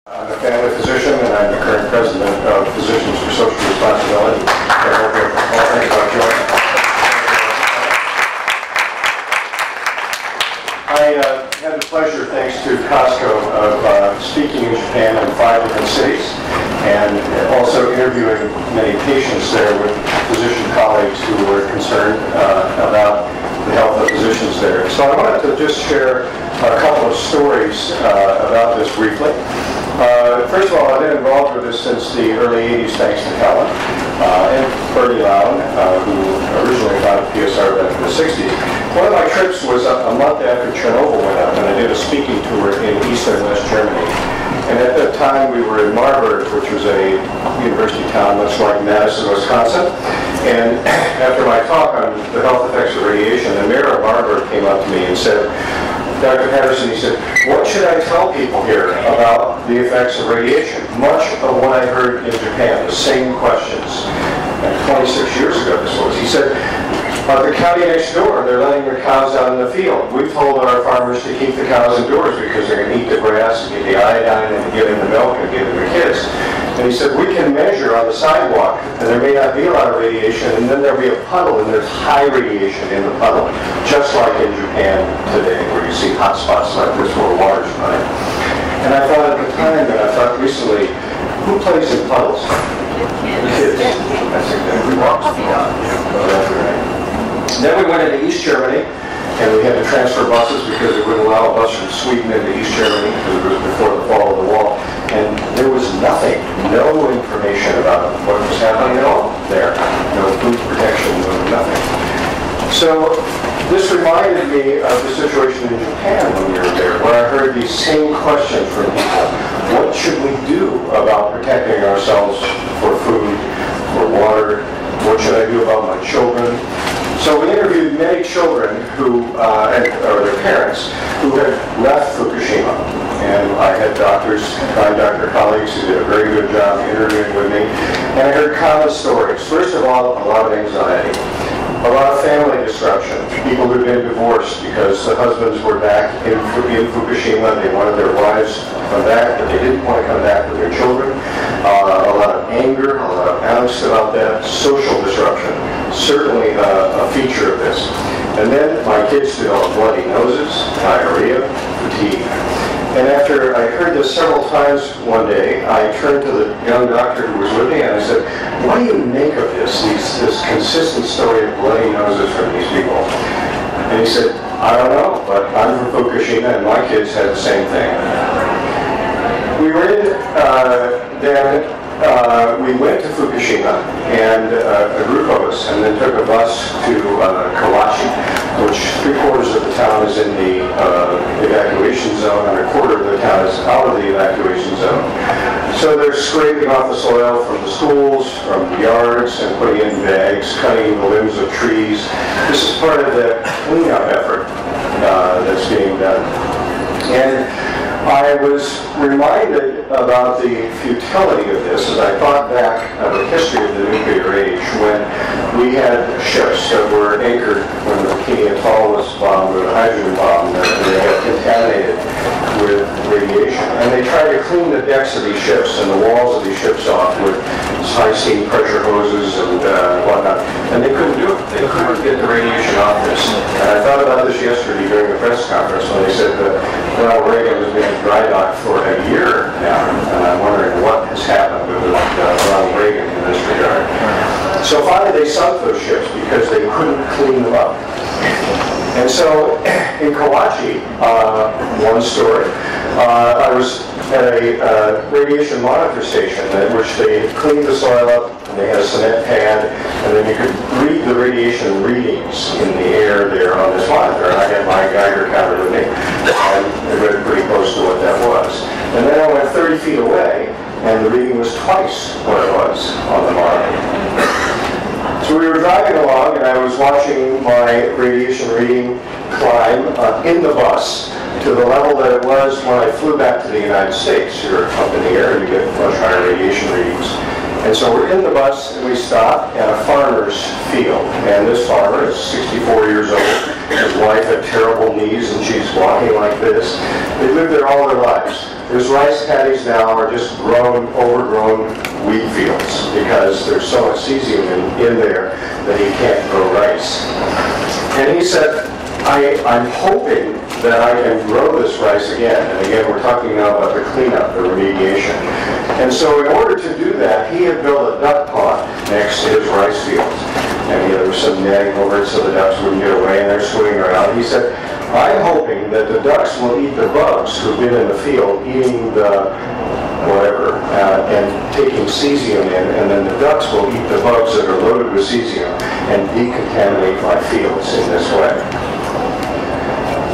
I'm a family physician, and I'm the current president of Physicians for Social Responsibility. Thank you for joining. I had the pleasure, thanks to Costco, of speaking in Japan in 5 different cities, and also interviewing many patients there with physician colleagues who were concerned about the health of physicians there. So I wanted to just share a couple of stories about this briefly. First of all, I've been involved with this since the early 80s, thanks to Helen and Bertie Lown, who originally founded PSR back in the 60s. One of my trips was a month after Chernobyl went up, and I did a speaking tour in East and West Germany. And at that time, we were in Marburg, which was a university town much like Madison, Wisconsin. And after my talk on the health effects of radiation, the mayor of Marburg came up to me and said, Dr. Patterson, he said, what should I tell people here about the effects of radiation? Much of what I heard in Japan, the same questions. And 26 years ago this was. He said, the county next door, they're letting their cows out in the field. We've told our farmers to keep the cows indoors because they're going to eat the grass and get the iodine and get in the milk and give it to their kids. And he said, we can measure on the sidewalk, and there may not be a lot of radiation, and then there'll be a puddle, and there's high radiation in the puddle, just like in Japan today, where you see hot spots like this where water's running. And I thought at the time, and I thought recently, who plays in puddles? The kids. That's exactly right. That's right. Then we went into East Germany, and we had to transfer buses because they wouldn't allow a bus from Sweden into East Germany because it was before the fall of the wall. And there was nothing, no information about what was happening at all there. No food protection, no nothing. So this reminded me of the situation in Japan when we were there, where I heard these same questions from people. What should we do about protecting ourselves for food, for water? What should I do about my children? So we interviewed many children who, or their parents, who had left Fukushima. And I had doctor colleagues who did a very good job interviewing with me. And I heard common stories. First of all, a lot of anxiety. A lot of family disruption. People who'd been divorced because the husbands were back in Fukushima. They wanted their wives to come back, but they didn't want to come back with their children. A lot of anger, a lot of angst about that. Social disruption. Certainly a feature of this. And then my kids developed bloody noses, diarrhea, fatigue. And after I heard this several times one day, I turned to the young doctor who was with me and I said, what do you make of this consistent story of bloody noses from these people? And he said, I don't know, but I'm from Fukushima and my kids had the same thing. We were in, we went to Fukushima, and a group of us, and then took a bus to Kawachi, which 3/4 of the town is in the evacuation zone, and 1/4 of the town is out of the evacuation zone. So they're scraping off the soil from the schools, from the yards, and putting it in bags, cutting the limbs of trees. This is part of the cleanup effort that's being done. And I was reminded about the futility of this as I thought back of the history of the nuclear age when we had ships that were anchored when the Bikini Atoll was bombed, or the hydrogen bomb, and they got contaminated with radiation. And they tried to clean the decks of these ships and the walls of these ships off with high-steam pressure hoses and whatnot. And they couldn't do it. They couldn't get the radiation off this. And I thought about this yesterday during the press conference when they said that Ronald Reagan was being dry docked for a year now. And I'm wondering what has happened with Ronald Reagan in this regard. So finally they sunk those ships because they couldn't clean them up. And so in Kawachi, one story, I was at a radiation monitor station in which they cleaned the soil up, and they had a cement pad, and then you could read the radiation readings in the air there on this monitor. And I had my Geiger counter with me, and it read pretty close to what that was. And then I went 30 feet away, and the reading was twice what it was on the monitor. So we were driving along, and I was watching my radiation reading climb in the bus to the level that it was when I flew back to the United States. You're up in the air, and you get much higher radiation readings. And so we're in the bus, and we stop at a farmer's field. And this farmer is 64 years old. His wife had terrible knees and she's walking like this. They lived there all their lives. His rice paddies now are just overgrown wheat fields because there's so much cesium in there that he can't grow rice. And he said, I'm hoping that I can grow this rice again. And again, we're talking now about the cleanup, the remediation. And so in order to do that, he had built a duck pond next to his rice fields. And there was some netting over it so the ducks wouldn't get away and they're swimming around. He said, I'm hoping that the ducks will eat the bugs who've been in the field eating the whatever and taking cesium in, and then the ducks will eat the bugs that are loaded with cesium and decontaminate my fields in this way.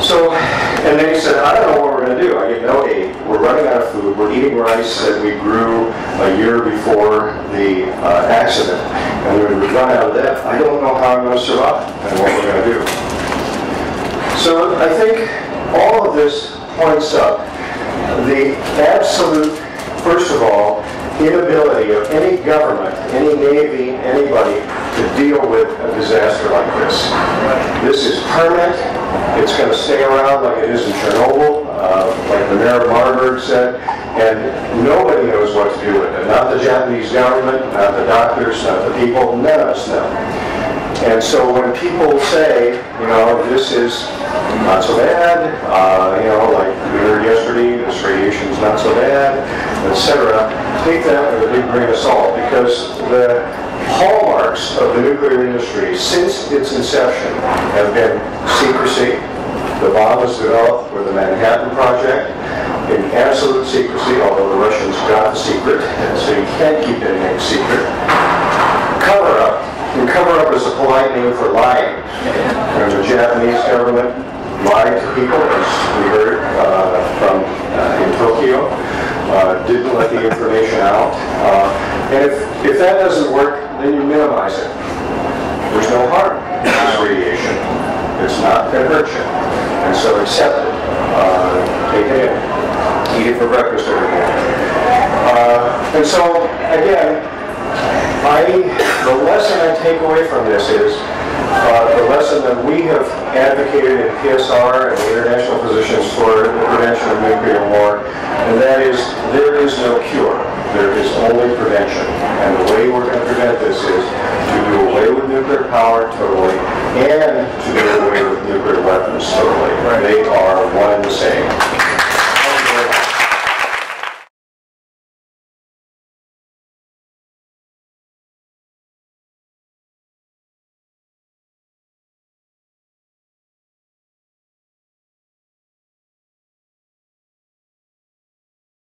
So, and then he said, I don't know what we're going to do. I get no aid. We're running out of food. We're eating rice that we grew a year before the accident. And when we run out of that, I don't know how I'm going to survive and what we're going to do. So I think all of this points up the absolute, first of all, inability of any government, any Navy, anybody to deal with a disaster like this. This is permanent. It's going to stay around like it is in Chernobyl, like the mayor of Marburg said, and nobody knows what to do with it. Not the Japanese government, not the doctors, not the people, none of us know. And so when people say, you know, this is not so bad, you know, like we heard yesterday, this radiation is not so bad, etc., take that with a big grain of salt, because the hallmarks of the nuclear industry since its inception have been secrecy. The bomb was developed with the Manhattan Project in absolute secrecy, although the Russians got the secret, and so you can't keep anything secret. Cover-up. And cover-up is a polite name for lying. And the Japanese government lied to people, as we heard from in Tokyo, didn't let the information out. And if that doesn't work, then you minimize it. There's no harm in this radiation. It's not going to hurt you. And so accept it. Take it in. Eat it for breakfast every morning. And so, again, the lesson I take away from this is the lesson that we have advocated in PSR and the international positions for the prevention of nuclear war, and that is there is no cure. There is only prevention. And the way we're going to prevent this is to do away with nuclear power totally and to do away with nuclear